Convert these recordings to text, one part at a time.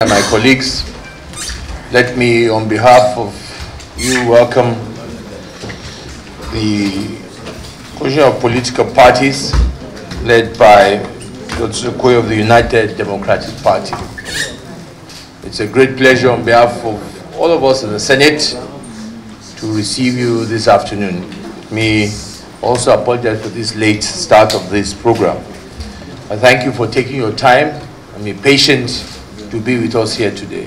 My colleagues, let me, on behalf of you, welcome the coalition of political parties led by Dr. Okoye of the United Democratic Party. It's a great pleasure on behalf of all of us in the Senate to receive you this afternoon. Let me also apologize for this late start of this program. I thank you for taking your time and being patient to be with us here today.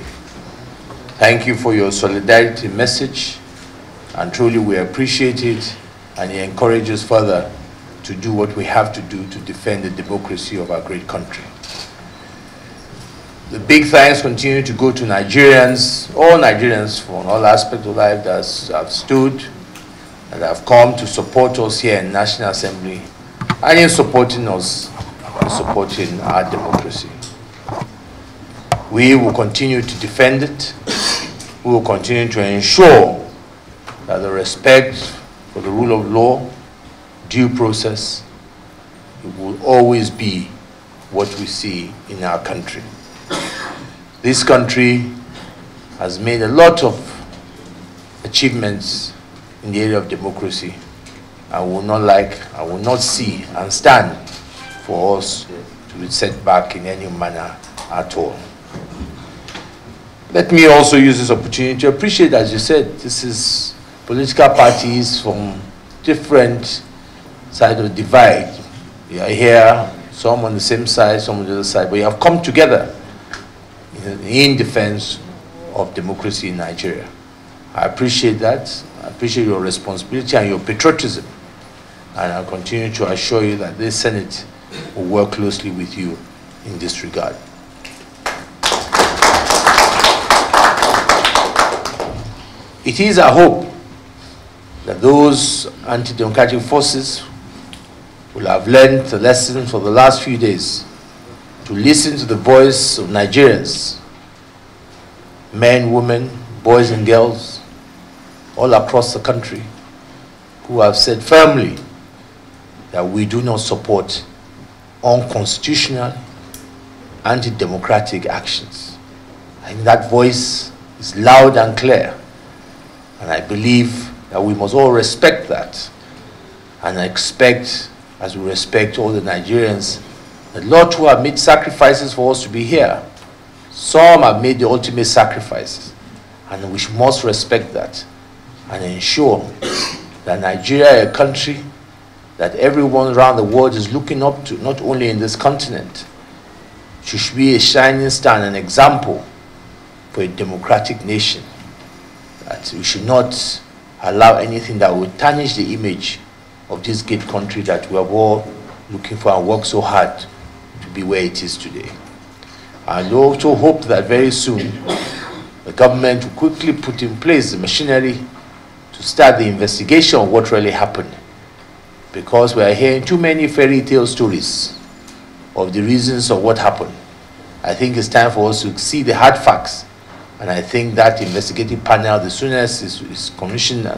Thank you for your solidarity message, and truly we appreciate it, and it encourages us further to do what we have to do to defend the democracy of our great country. The big thanks continue to go to Nigerians, all Nigerians from all aspects of life that have stood and have come to support us here in National Assembly and in supporting us and supporting our democracy. We will continue to defend it. We will continue to ensure that the respect for the rule of law, due process, it will always be what we see in our country. This country has made a lot of achievements in the area of democracy. I will not see and stand for us to be set back in any manner at all. Let me also use this opportunity to appreciate, as you said, this is political parties from different sides of the divide. We are here, some on the same side, some on the other side, but we have come together in defense of democracy in Nigeria. I appreciate that. I appreciate your responsibility and your patriotism. And I'll continue to assure you that this Senate will work closely with you in this regard. It is our hope that those anti-democratic forces will have learned the lesson for the last few days to listen to the voice of Nigerians, men, women, boys and girls, all across the country, who have said firmly that we do not support unconstitutional, anti-democratic actions. I think that voice is loud and clear. And I believe that we must all respect that. And I expect, as we respect all the Nigerians, a lot who have made sacrifices for us to be here. Some have made the ultimate sacrifices. And we must respect that and ensure that Nigeria is a country that everyone around the world is looking up to, not only in this continent. It should be a shining star and an example for a democratic nation. That we should not allow anything that would tarnish the image of this great country that we are all looking for and work so hard to be where it is today. I also hope that very soon the government will quickly put in place the machinery to start the investigation of what really happened, because we are hearing too many fairy tale stories of the reasons of what happened. I think it's time for us to see the hard facts. And I think that investigative panel, the soonest is commissioned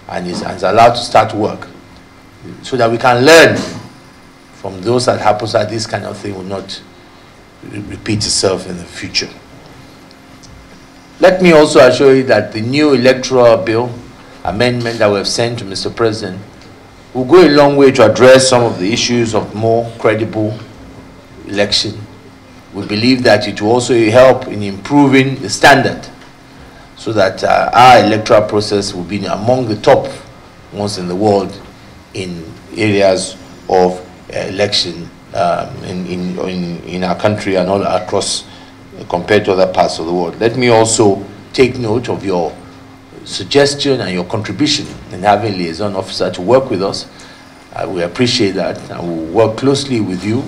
and is allowed to start work, so that we can learn from those that happen, so that this kind of thing will not repeat itself in the future. Let me also assure you that the new electoral bill amendment that we have sent to Mr. President will go a long way to address some of the issues of more credible election. We believe that it will also help in improving the standard, so that our electoral process will be among the top ones in the world in areas of election in our country and all across, compared to other parts of the world. Let me also take note of your suggestion and your contribution in having a liaison officer to work with us. We appreciate that, and we'll work closely with you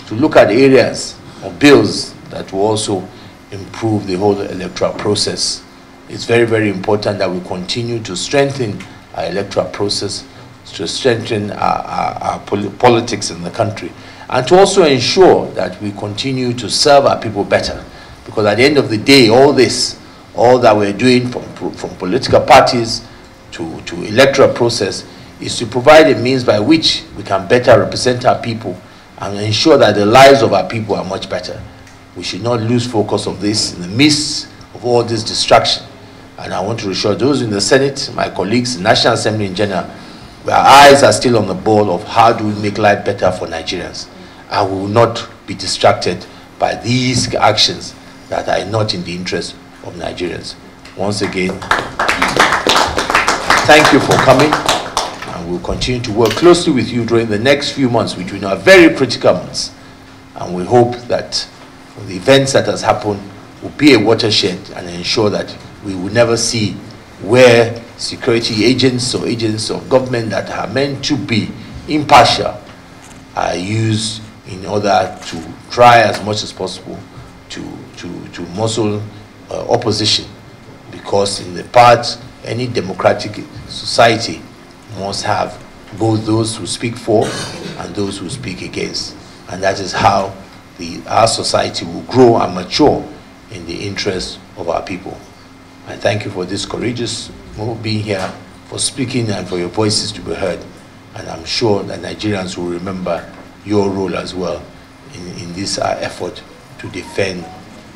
to look at areas of bills that will also improve the whole electoral process. It's very, very important that we continue to strengthen our electoral process, to strengthen our politics in the country, and to also ensure that we continue to serve our people better. Because at the end of the day, all that we're doing from political parties to electoral process is to provide a means by which we can better represent our people and ensure that the lives of our people are much better. we should not lose focus of this in the midst of all this distraction. And I want to assure those in the Senate, my colleagues, the National Assembly in general, our eyes are still on the ball of how do we make life better for Nigerians. And we will not be distracted by these actions that are not in the interest of Nigerians. Once again, thank you for coming. And we'll continue to work closely with you during the next few months, which we know are very critical months. And we hope that the events that has happened will be a watershed and ensure that we will never see where security agents or agents of government that are meant to be impartial are used in order to try as much as possible to muzzle opposition. Because in the past, any democratic society must have both those who speak for and those who speak against. And that is how our society will grow and mature in the interest of our people. I thank you for this courageous being here, for speaking and for your voices to be heard. And I'm sure that Nigerians will remember your role as well in this effort to defend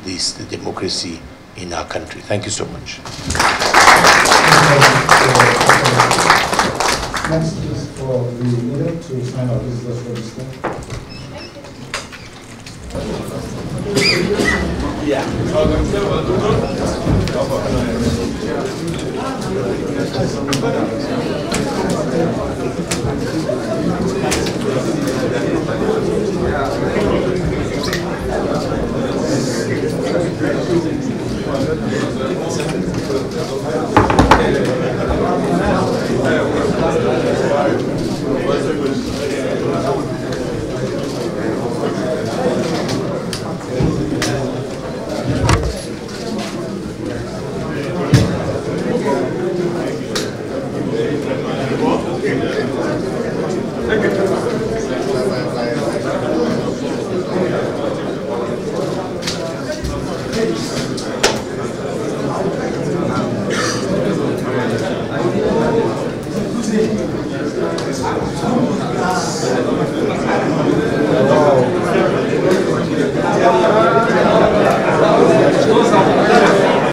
the democracy in our country. Thank you so much. Next is for the leader to sign our visitors register. Yeah.